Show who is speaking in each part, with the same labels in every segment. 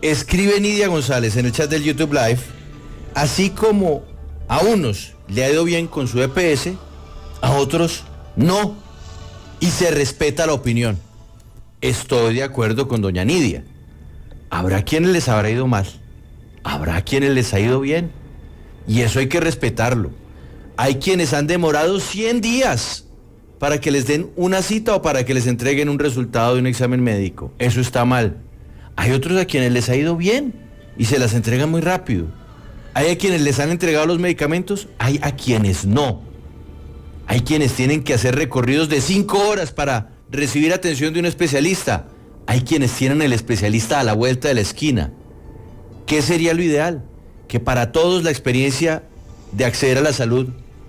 Speaker 1: Escribe Nidia González en el chat del YouTube Live, así como a unos le ha ido bien con su EPS, a otros no, y se respeta la opinión. Estoy de acuerdo con doña Nidia. Habrá quienes les habrá ido mal, habrá quienes les ha ido bien, y eso hay que respetarlo. Hay quienes han demorado 100 días para que les den una cita o para que les entreguen un resultado de un examen médico. Eso está mal. Hay otros a quienes les ha ido bien y se las entregan muy rápido. Hay a quienes les han entregado los medicamentos, hay a quienes no. Hay quienes tienen que hacer recorridos de 5 horas para recibir atención de un especialista. Hay quienes tienen el especialista a la vuelta de la esquina. ¿Qué sería lo ideal? Que para todos la experiencia de acceder a la salud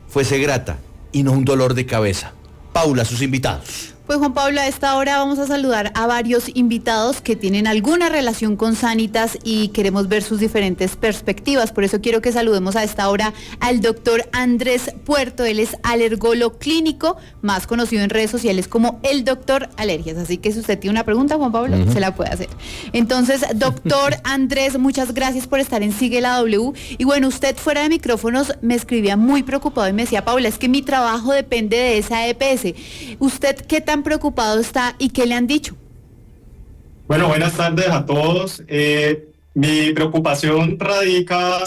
Speaker 1: fuese grata y no un dolor de cabeza. Paula, sus invitados.
Speaker 2: Pues Juan Pablo, a esta hora vamos a saludar a varios invitados que tienen alguna relación con Sanitas y queremos ver sus diferentes perspectivas. Por eso quiero que saludemos a esta hora al doctor Andrés Puerto. Él es alergólogo clínico, más conocido en redes sociales como el doctor Alergias. Así que si usted tiene una pregunta, Juan Pablo, se la puede hacer. Entonces, doctor Andrés, muchas gracias por estar en Sigue la W. Y bueno, usted fuera de micrófonos me escribía muy preocupado y me decía, Paula, es que mi trabajo depende de esa EPS. ¿Usted qué tan preocupado está y qué le han dicho?
Speaker 3: Bueno, buenas tardes a todos. Mi preocupación radica,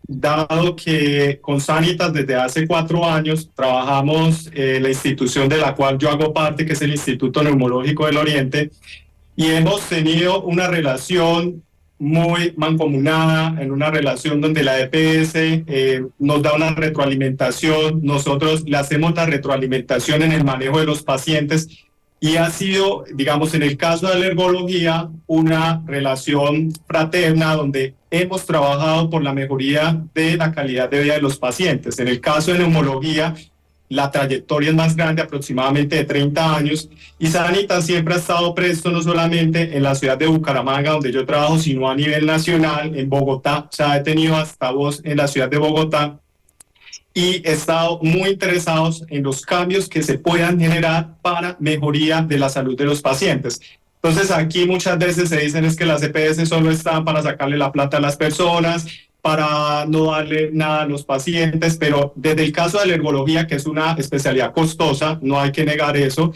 Speaker 3: dado que con Sanitas desde hace 4 años trabajamos la institución de la cual yo hago parte, que es el Instituto Neumológico del Oriente, y hemos tenido una relación muy mancomunada, en una relación donde la EPS nos da una retroalimentación, nosotros le hacemos la retroalimentación en el manejo de los pacientes, y ha sido, digamos, en el caso de alergología, una relación fraterna donde hemos trabajado por la mejoría de la calidad de vida de los pacientes. En el caso de neumología, la trayectoria es más grande, aproximadamente de 30 años, y Sanitas siempre ha estado presto no solamente en la ciudad de Bucaramanga, donde yo trabajo, sino a nivel nacional, en Bogotá. O sea, he tenido hasta voz en la ciudad de Bogotá, y he estado muy interesados en los cambios que se puedan generar para mejoría de la salud de los pacientes. Entonces, aquí muchas veces se dicen es que las EPS solo están para sacarle la plata a las personas, para no darle nada a los pacientes, pero desde el caso de alergología, que es una especialidad costosa, no hay que negar eso,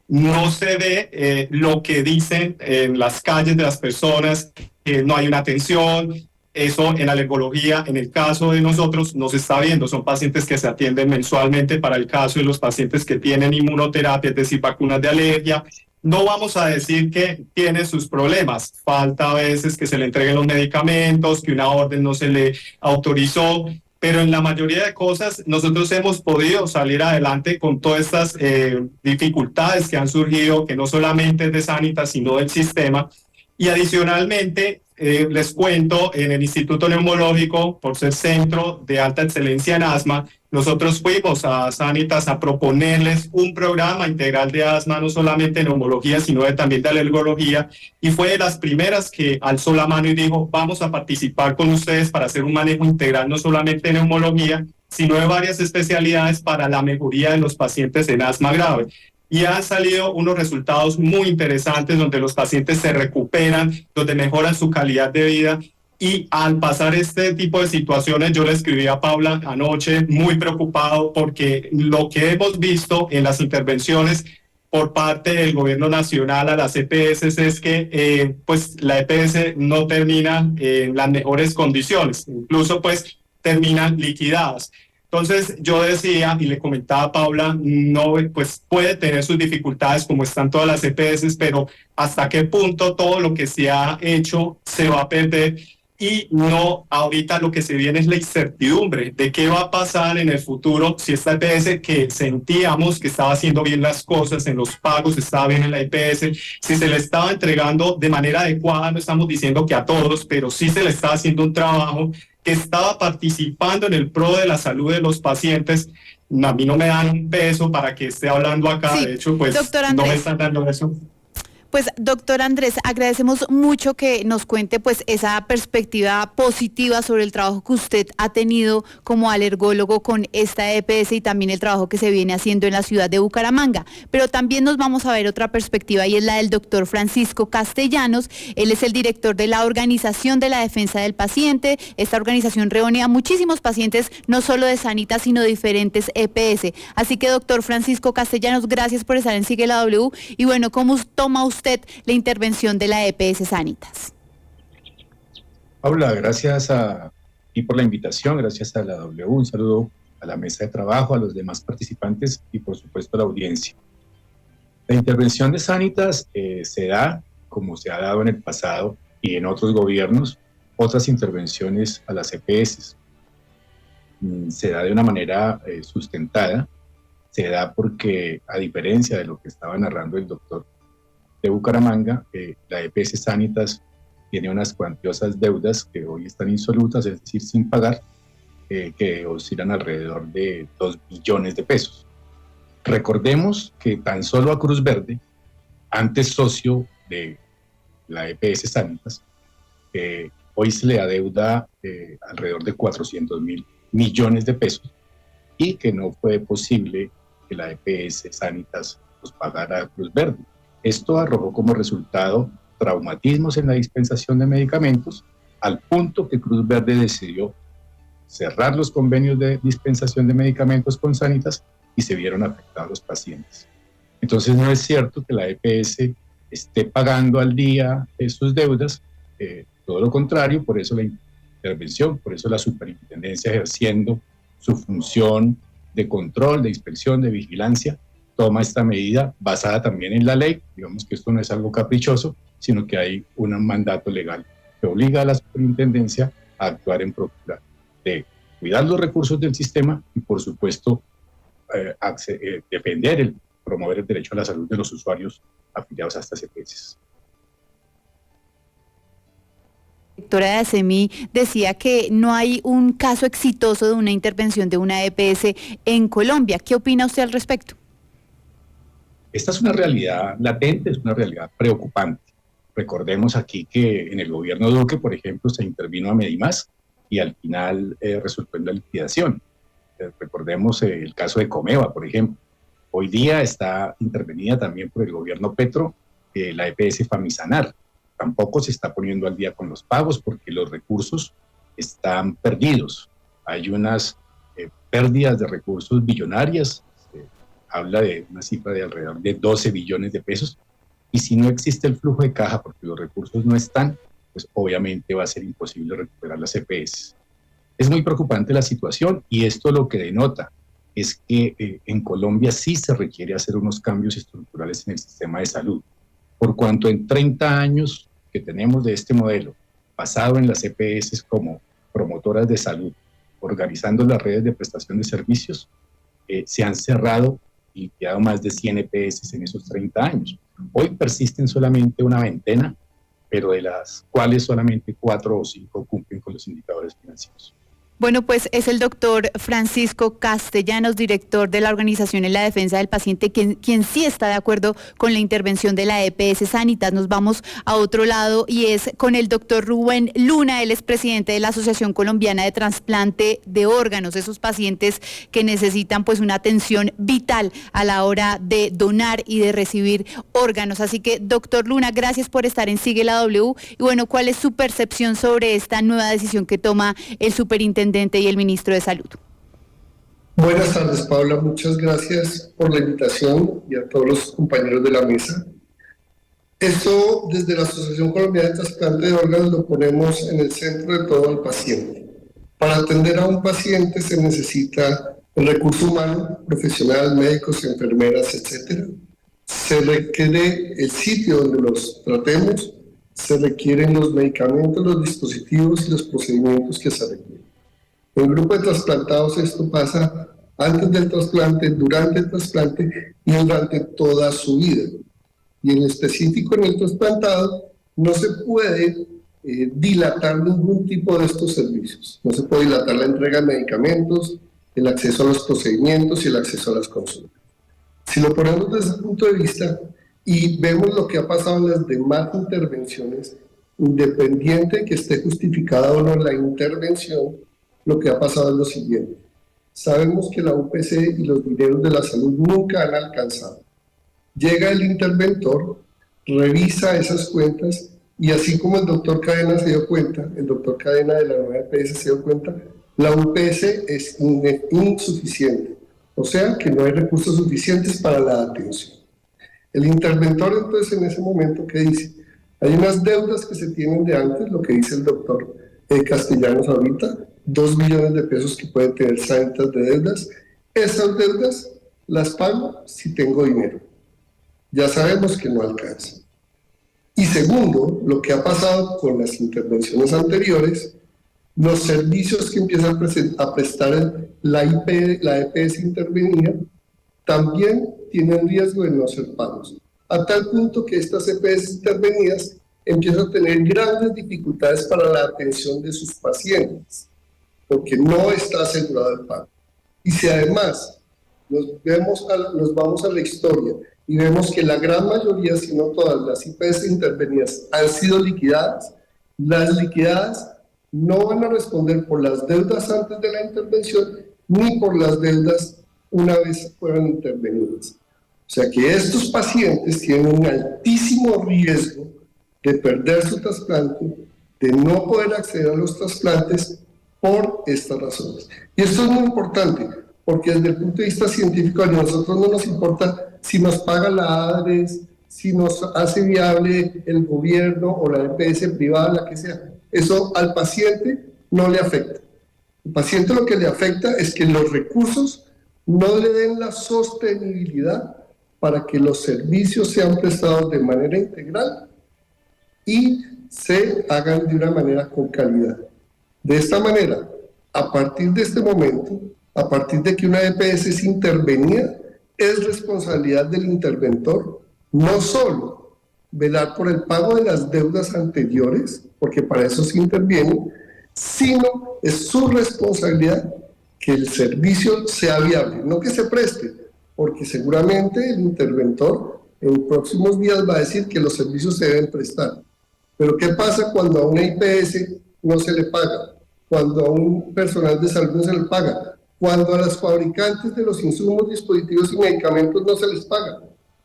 Speaker 3: no se ve lo que dicen en las calles de las personas, que no hay una atención. Eso en alergología, en el caso de nosotros, no se está viendo. Son pacientes que se atienden mensualmente para el caso de los pacientes que tienen inmunoterapia, es decir, vacunas de alergia. No vamos a decir que tiene sus problemas. Falta a veces que se le entreguen los medicamentos, que una orden no se le autorizó, pero en la mayoría de cosas nosotros hemos podido salir adelante con todas estas dificultades que han surgido, que no solamente es de Sanitas, sino del sistema. Y adicionalmente, les cuento, en el Instituto Neumológico, por ser centro de alta excelencia en asma, nosotros fuimos a Sanitas a proponerles un programa integral de asma, no solamente de neumología, sino también de alergología, y fue de las primeras que alzó la mano y dijo, vamos a participar con ustedes para hacer un manejo integral, no solamente de neumología, sino de varias especialidades para la mejoría de los pacientes en asma grave. Y han salido unos resultados muy interesantes donde los pacientes se recuperan, donde mejoran su calidad de vida. Y al pasar este tipo de situaciones, yo le escribí a Paula anoche muy preocupado porque lo que hemos visto en las intervenciones por parte del gobierno nacional a las EPS es que pues la EPS no termina en las mejores condiciones, incluso pues terminan liquidadas. Entonces yo decía y le comentaba a Paula, no, pues puede tener sus dificultades como están todas las EPS, pero hasta qué punto todo lo que se ha hecho se va a perder. Y no, ahorita lo que se viene es la incertidumbre de qué va a pasar en el futuro si esta EPS que sentíamos que estaba haciendo bien las cosas en los pagos, estaba bien en la EPS, si se le estaba entregando de manera adecuada, no estamos diciendo que a todos, pero sí se le estaba haciendo un trabajo que estaba participando en el pro de la salud de los pacientes. A mí no me dan un peso para que esté hablando acá,
Speaker 2: sí,
Speaker 3: de hecho, pues
Speaker 2: doctor Andrés,
Speaker 3: no me están dando eso.
Speaker 2: Pues, doctor Andrés, agradecemos mucho que nos cuente pues esa perspectiva positiva sobre el trabajo que usted ha tenido como alergólogo con esta EPS y también el trabajo que se viene haciendo en la ciudad de Bucaramanga. Pero también nos vamos a ver otra perspectiva y es la del doctor Francisco Castellanos. Él es el director de la Organización de la Defensa del Paciente. Esta organización reúne a muchísimos pacientes, no solo de Sanitas, sino de diferentes EPS. Así que, doctor Francisco Castellanos, gracias por estar en Sigue la W. Y bueno, ¿cómo toma usted la intervención de la EPS Sanitas?
Speaker 4: Paula, gracias a ti por la invitación, gracias a la W, un saludo a la mesa de trabajo, a los demás participantes y por supuesto a la audiencia. La intervención de Sanitas se da, como se ha dado en el pasado y en otros gobiernos, otras intervenciones a las EPS. Se da de una manera sustentada, se da porque, a diferencia de lo que estaba narrando el doctor de Bucaramanga, la EPS Sanitas tiene unas cuantiosas deudas que hoy están insolutas, es decir, sin pagar, que oscilan alrededor de 2 billones de pesos. Recordemos que tan solo a Cruz Verde, antes socio de la EPS Sanitas, hoy se le adeuda alrededor de 400.000 millones de pesos y que no fue posible que la EPS Sanitas los pagara a Cruz Verde. Esto arrojó como resultado traumatismos en la dispensación de medicamentos, al punto que Cruz Verde decidió cerrar los convenios de dispensación de medicamentos con Sanitas y se vieron afectados los pacientes. Entonces no es cierto que la EPS esté pagando al día sus deudas, todo lo contrario, por eso la intervención, por eso la superintendencia ejerciendo su función de control, de inspección, de vigilancia, toma esta medida basada también en la ley. Digamos que esto no es algo caprichoso, sino que hay un mandato legal que obliga a la superintendencia a actuar en procura de cuidar los recursos del sistema y, por supuesto, defender, promover el derecho a la salud de los usuarios afiliados a estas EPS.
Speaker 2: La directora de ASEMI decía que no hay un caso exitoso de una intervención de una EPS en Colombia. ¿Qué opina usted al respecto?
Speaker 4: Esta es una realidad latente, es una realidad preocupante. Recordemos aquí que en el gobierno Duque, por ejemplo, se intervino a Medimás y al final resultó en la liquidación. Recordemos el caso de Comeva, por ejemplo. Hoy día está intervenida también por el gobierno Petro, la EPS Famisanar. Tampoco se está poniendo al día con los pagos porque los recursos están perdidos. Hay unas pérdidas de recursos billonarias. Habla de una cifra de alrededor de 12 billones de pesos, y si no existe el flujo de caja porque los recursos no están, pues obviamente va a ser imposible recuperar las EPS. Es muy preocupante la situación y esto lo que denota es que en Colombia sí se requiere hacer unos cambios estructurales en el sistema de salud, por cuanto en 30 años que tenemos de este modelo, basado en las EPS como promotoras de salud, organizando las redes de prestación de servicios, se han cerrado y quedado más de 100 EPS en esos 30 años. Hoy persisten solamente una veintena, pero de las cuales solamente 4 o 5 cumplen con los indicadores financieros.
Speaker 2: Bueno, pues es el doctor Francisco Castellanos, director de la Organización en la Defensa del Paciente, quien sí está de acuerdo con la intervención de la EPS Sanitas. Nos vamos a otro lado y es con el doctor Rubén Luna. Él es presidente de la Asociación Colombiana de Trasplante de Órganos, esos pacientes que necesitan pues una atención vital a la hora de donar y de recibir órganos. Así que, doctor Luna, gracias por estar en Sigue la W. Y bueno, ¿cuál es su percepción sobre esta nueva decisión que toma el superintendente y el ministro de Salud?
Speaker 5: Buenas tardes, Paula. Muchas gracias por la invitación y a todos los compañeros de la mesa. Esto, desde la Asociación Colombiana de Trasplante de Órganos, lo ponemos en el centro de todo el paciente. Para atender a un paciente se necesita el recurso humano, profesional, médicos, enfermeras, etc. Se requiere el sitio donde los tratemos, se requieren los medicamentos, los dispositivos y los procedimientos que se requieren. En el grupo de trasplantados esto pasa antes del trasplante, durante el trasplante y durante toda su vida. Y en específico en el trasplantado no se puede dilatar ningún tipo de estos servicios. No se puede dilatar la entrega de medicamentos, el acceso a los procedimientos y el acceso a las consultas. Si lo ponemos desde ese punto de vista, y vemos lo que ha pasado en las demás intervenciones, independiente de que esté justificada o no la intervención, lo que ha pasado es lo siguiente. Sabemos que la UPC y los dineros de la salud nunca han alcanzado. Llega el interventor, revisa esas cuentas y así como el doctor Cadena se dio cuenta, el doctor Cadena de la nueva EPS se dio cuenta, la UPS es insuficiente, o sea que no hay recursos suficientes para la atención. El interventor entonces en ese momento, ¿qué dice? Hay unas deudas que se tienen de antes, lo que dice el doctor Castellanos ahorita, 2 millones de pesos que puede tener Sanitas de deudas. Esas deudas las pago si tengo dinero. Ya sabemos que no alcanza. Y segundo, lo que ha pasado con las intervenciones anteriores, los servicios que empiezan a prestar la EPS intervenida también tienen riesgo de no ser pagos, a tal punto que estas EPS intervenidas empiezan a tener grandes dificultades para la atención de sus pacientes, porque no está asegurado el pago. Y si además nos vamos a la historia y vemos que la gran mayoría, si no todas las IPS intervenidas han sido liquidadas, las liquidadas no van a responder por las deudas antes de la intervención ni por las deudas una vez fueron intervenidas. O sea que estos pacientes tienen un altísimo riesgo de perder su trasplante, de no poder acceder a los trasplantes por estas razones. Y esto es muy importante, porque desde el punto de vista científico a nosotros no nos importa si nos paga la ADRES, si nos hace viable el gobierno o la EPS privada, la que sea. Eso al paciente no le afecta. Al paciente lo que le afecta es que los recursos no le den la sostenibilidad para que los servicios sean prestados de manera integral y se hagan de una manera con calidad. De esta manera, a partir de este momento, a partir de que una EPS es intervenida, es responsabilidad del interventor no solo velar por el pago de las deudas anteriores, porque para eso se interviene, sino es su responsabilidad que el servicio sea viable, no que se preste, porque seguramente el interventor en próximos días va a decir que los servicios se deben prestar. Pero ¿qué pasa cuando a una IPS no se le paga? Cuando a un personal de salud no se le paga? Cuando a los fabricantes de los insumos, dispositivos y medicamentos no se les paga.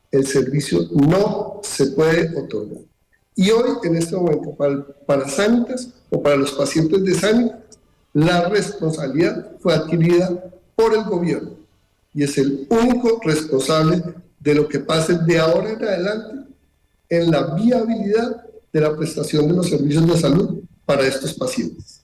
Speaker 5: El servicio no se puede otorgar. Y hoy, en este momento, para Sanitas o para los pacientes de Sanitas, la responsabilidad fue adquirida por el gobierno y es el único responsable de lo que pase de ahora en adelante en la viabilidad de la prestación de los servicios de salud para estos pacientes.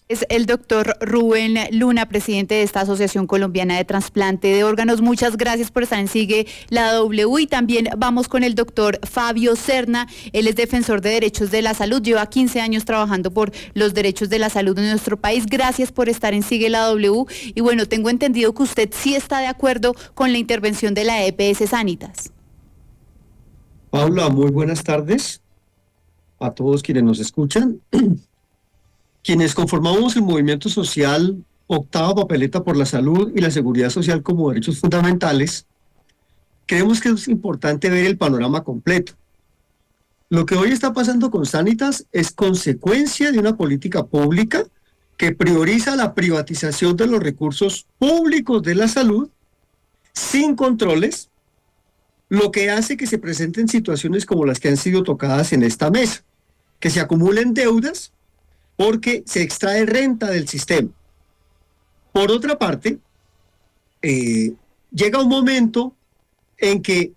Speaker 2: Es el doctor Rubén Luna, presidente de esta Asociación Colombiana de Trasplante de Órganos. Muchas gracias por estar en Sigue la W. Y también vamos con el doctor Fabio Serna. Él es defensor de derechos de la salud. Lleva 15 años trabajando por los derechos de la salud en nuestro país. Gracias por estar en Sigue la W. Y bueno, tengo entendido que usted sí está de acuerdo con la intervención de la EPS Sanitas.
Speaker 6: Paula, muy buenas tardes a todos quienes nos escuchan. Quienes conformamos el movimiento social Octava Papeleta por la Salud y la Seguridad Social como derechos fundamentales, creemos que es importante ver el panorama completo. Lo que hoy está pasando con Sanitas es consecuencia de una política pública que prioriza la privatización de los recursos públicos de la salud sin controles, lo que hace que se presenten situaciones como las que han sido tocadas en esta mesa, que se acumulen deudas porque se extrae renta del sistema. Por otra parte, llega un momento en que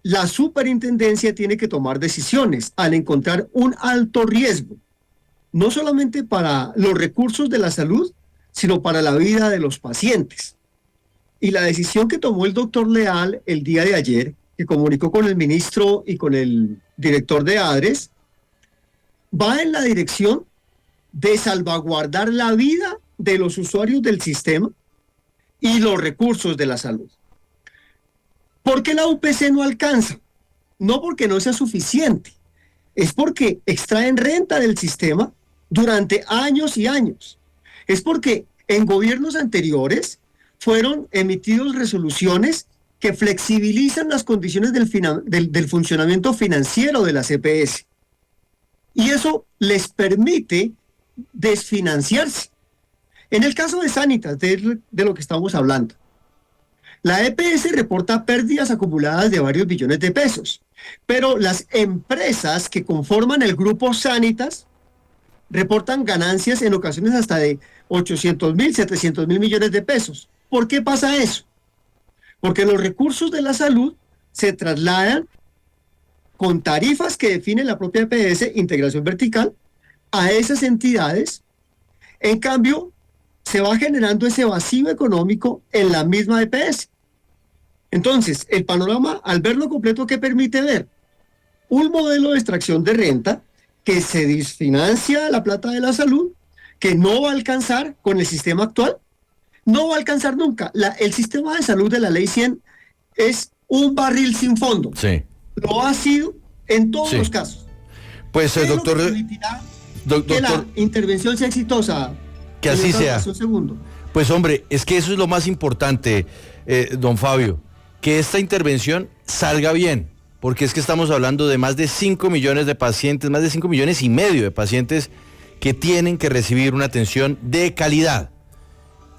Speaker 6: la superintendencia tiene que tomar decisiones al encontrar un alto riesgo, no solamente para los recursos de la salud, sino para la vida de los pacientes. Y la decisión que tomó el doctor Leal el día de ayer, que comunicó con el ministro y con el director de ADRES, va en la dirección de salvaguardar la vida de los usuarios del sistema y los recursos de la salud. ¿Por qué la UPC no alcanza? No porque no sea suficiente, es porque extraen renta del sistema durante años y años. Es porque en gobiernos anteriores fueron emitidas resoluciones que flexibilizan las condiciones del funcionamiento financiero de las EPS. Y eso les permite desfinanciarse. En el caso de Sanitas, de lo que estamos hablando, la EPS reporta pérdidas acumuladas de varios billones de pesos, pero las empresas que conforman el grupo Sanitas reportan ganancias en ocasiones hasta de 800.000, 700.000 millones de pesos. ¿Por qué pasa eso? Porque los recursos de la salud se trasladan con tarifas que define la propia EPS, integración vertical, a esas entidades. En cambio, se va generando ese vacío económico en la misma EPS. Entonces, el panorama, al verlo completo, ¿qué permite ver? Un modelo de extracción de renta que se desfinancia la plata de la salud, que no va a alcanzar con el sistema actual, no va a alcanzar nunca. El sistema de salud de la Ley 100 es un barril sin fondo.
Speaker 1: Sí.
Speaker 6: Lo ha sido en todos los casos.
Speaker 1: Pues, doctor,
Speaker 6: que la intervención sea exitosa.
Speaker 1: Que así sea.
Speaker 6: Un segundo.
Speaker 1: Pues hombre, es que eso es lo más importante, don Fabio, que esta intervención salga bien, porque es que estamos hablando de más de 5 millones de pacientes, más de 5 millones y medio de pacientes que tienen que recibir una atención de calidad.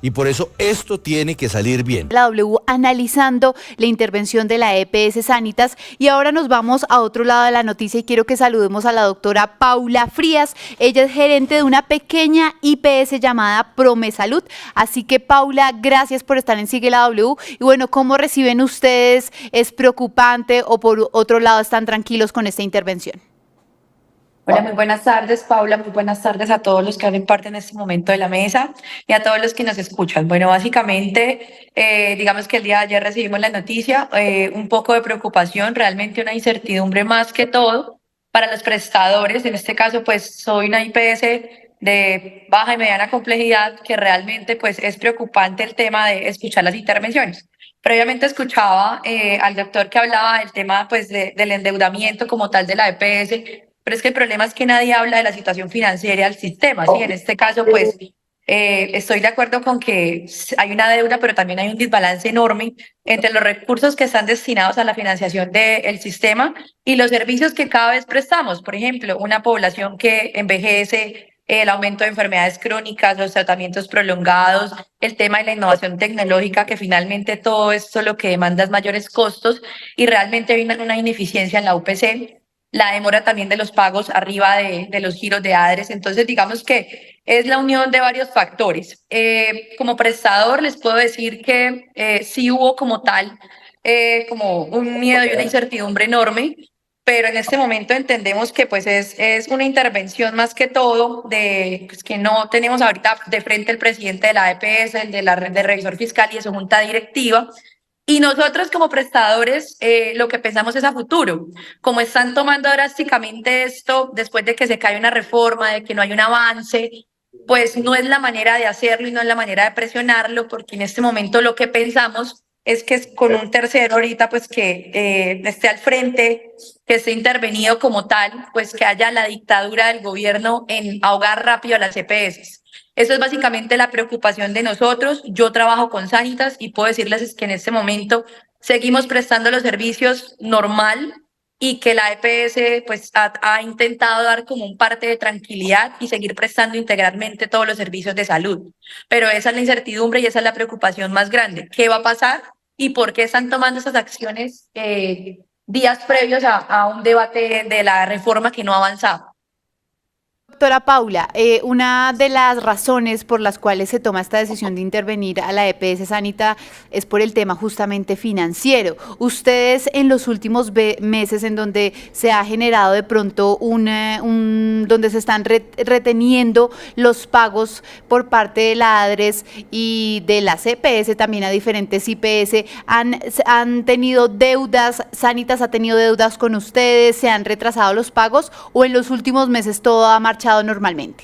Speaker 1: Y por eso esto tiene que salir bien.
Speaker 2: La W analizando la intervención de la EPS Sanitas, y ahora nos vamos a otro lado de la noticia y quiero que saludemos a la doctora Paula Frías. Ella es gerente de una pequeña IPS llamada Promesalud. Así que Paula, gracias por estar en Sigue la W. Y bueno, ¿cómo reciben ustedes? ¿Es preocupante o por otro lado están tranquilos con esta intervención?
Speaker 7: Hola, muy buenas tardes, Paula. Muy buenas tardes a todos los que hacen parte en este momento de la mesa y a todos los que nos escuchan. Bueno, básicamente, digamos que el día de ayer recibimos la noticia, un poco de preocupación, realmente una incertidumbre más que todo para los prestadores. En este caso, pues soy una IPS de baja y mediana complejidad, que realmente pues es preocupante el tema de escuchar las intervenciones. Previamente escuchaba al doctor que hablaba del tema pues del endeudamiento como tal de la EPS. Pero es que el problema es que nadie habla de la situación financiera del sistema, ¿sí? En este caso, pues, estoy de acuerdo con que hay una deuda, pero también hay un desbalance enorme entre los recursos que están destinados a la financiación del sistema y los servicios que cada vez prestamos. Por ejemplo, una población que envejece, el aumento de enfermedades crónicas, los tratamientos prolongados, el tema de la innovación tecnológica, que finalmente todo esto lo que demanda es mayores costos y realmente hay una ineficiencia en la UPC. La demora también de los pagos arriba de los giros de ADRES. Entonces, digamos que es la unión de varios factores. Como prestador, les puedo decir que sí hubo como tal, como un miedo y una incertidumbre enorme, pero en este momento entendemos que pues es una intervención más que todo de pues, que no tenemos ahorita de frente el presidente de la EPS, el de revisor fiscal y de su junta directiva. Y nosotros como prestadores lo que pensamos es a futuro. Como están tomando drásticamente esto después de que se cae una reforma, de que no hay un avance, pues no es la manera de hacerlo y no es la manera de presionarlo, porque en este momento lo que pensamos es que con un tercero ahorita pues que esté al frente, que esté intervenido como tal, pues que haya la dictadura del gobierno en ahogar rápido a las EPS. Eso es básicamente la preocupación de nosotros. Yo trabajo con Sanitas y puedo decirles que en este momento seguimos prestando los servicios normal y que la EPS pues, ha intentado dar como un parte de tranquilidad y seguir prestando integralmente todos los servicios de salud. Pero esa es la incertidumbre y esa es la preocupación más grande. ¿Qué va a pasar y por qué están tomando esas acciones días previos a un debate de la reforma que no ha avanzado?
Speaker 2: Doctora Paula, una de las razones por las cuales se toma esta decisión de intervenir a la EPS Sanita es por el tema justamente financiero. Ustedes en los últimos meses en donde se ha generado de pronto donde se están reteniendo los pagos por parte de la ADRES y de las EPS también a diferentes IPS, han tenido deudas, Sanitas ha tenido deudas con ustedes, se han retrasado los pagos o en los últimos meses todo ha marchado normalmente?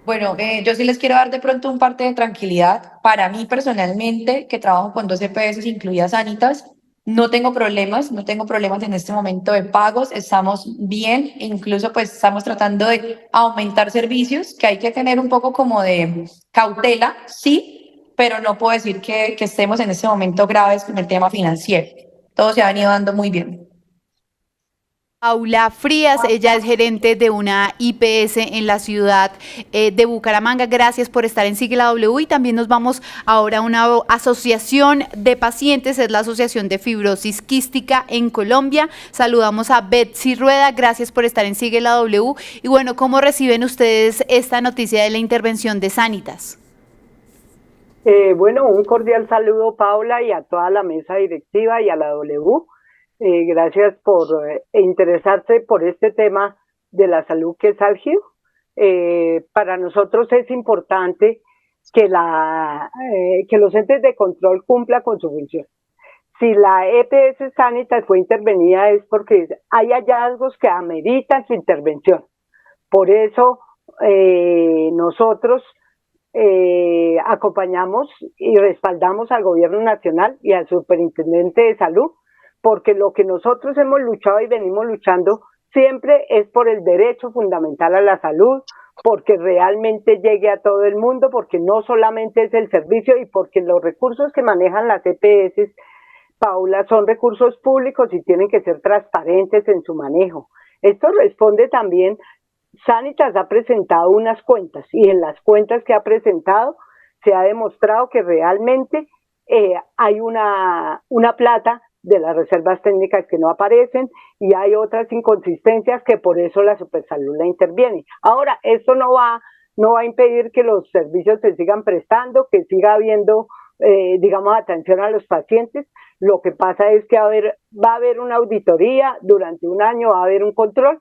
Speaker 7: Bueno, yo sí les quiero dar de pronto un parte de tranquilidad. Para mí personalmente, que trabajo con 2 EPS incluidas Sanitas, no tengo problemas en este momento de pagos, estamos bien, incluso pues estamos tratando de aumentar servicios, que hay que tener un poco como de cautela, sí, pero no puedo decir que estemos en este momento graves con el tema financiero. Todo se ha venido dando muy bien.
Speaker 2: Paula Frías, ella es gerente de una IPS en la ciudad de Bucaramanga. Gracias por estar en Sigue la W y también nos vamos ahora a una asociación de pacientes, es la Asociación de Fibrosis Quística en Colombia. Saludamos a Betsy Rueda, gracias por estar en Sigue la W. Y bueno, ¿cómo reciben ustedes esta noticia de la intervención de Sanitas?
Speaker 8: Bueno, un cordial saludo, Paula, y a toda la mesa directiva y a la W. Gracias por interesarse por este tema de la salud que es álgido. Para nosotros es importante que los entes de control cumplan con su función. Si la EPS Sanitas fue intervenida es porque hay hallazgos que ameritan su intervención. Por eso nosotros acompañamos y respaldamos al Gobierno Nacional y al Superintendente de Salud, porque lo que nosotros hemos luchado y venimos luchando siempre es por el derecho fundamental a la salud, porque realmente llegue a todo el mundo, porque no solamente es el servicio y porque los recursos que manejan las EPS, Paula, son recursos públicos y tienen que ser transparentes en su manejo. Esto responde también, Sanitas ha presentado unas cuentas y en las cuentas que ha presentado se ha demostrado que realmente hay una plata de las reservas técnicas que no aparecen y hay otras inconsistencias que por eso la Supersalud la interviene. Ahora, esto no va a impedir que los servicios se sigan prestando, que siga habiendo, digamos, atención a los pacientes. Lo que pasa es que va a haber una auditoría durante un año, va a haber un control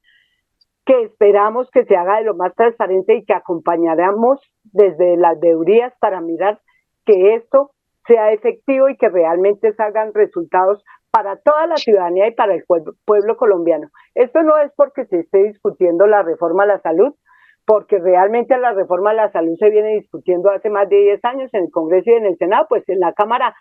Speaker 8: que esperamos que se haga de lo más transparente y que acompañaremos desde las veedurías para mirar que esto sea efectivo y que realmente salgan resultados para toda la ciudadanía y para el pueblo colombiano. Esto no es porque se esté discutiendo la reforma a la salud, porque realmente la reforma a la salud se viene discutiendo hace más de 10 años en el Congreso y en el Senado, pues en la Cámara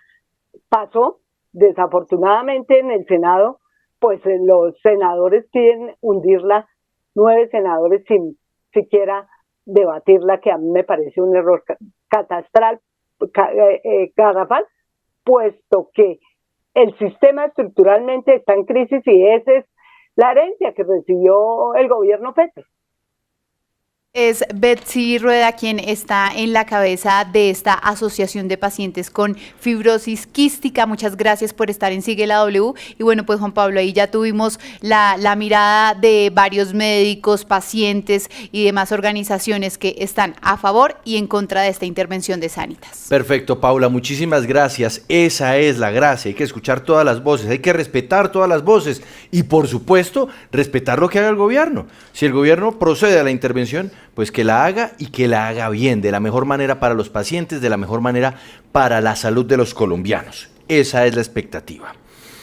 Speaker 8: pasó, desafortunadamente en el Senado, pues los senadores quieren hundirla, 9 senadores sin siquiera debatirla, que a mí me parece un error catastral, garrafal, puesto que el sistema estructuralmente está en crisis y esa es la herencia que recibió el gobierno Petro.
Speaker 2: Es Betsy Rueda quien está en la cabeza de esta asociación de pacientes con fibrosis quística. Muchas gracias por estar en Sigue la W. Y bueno, pues Juan Pablo, ahí ya tuvimos la mirada de varios médicos, pacientes y demás organizaciones que están a favor y en contra de esta intervención de Sanitas.
Speaker 1: Perfecto, Paula, muchísimas gracias. Esa es la gracia, hay que escuchar todas las voces, hay que respetar todas las voces y por supuesto respetar lo que haga el gobierno. Si el gobierno procede a la intervención, pues que la haga y que la haga bien, de la mejor manera para los pacientes, de la mejor manera para la salud de los colombianos. Esa es la expectativa.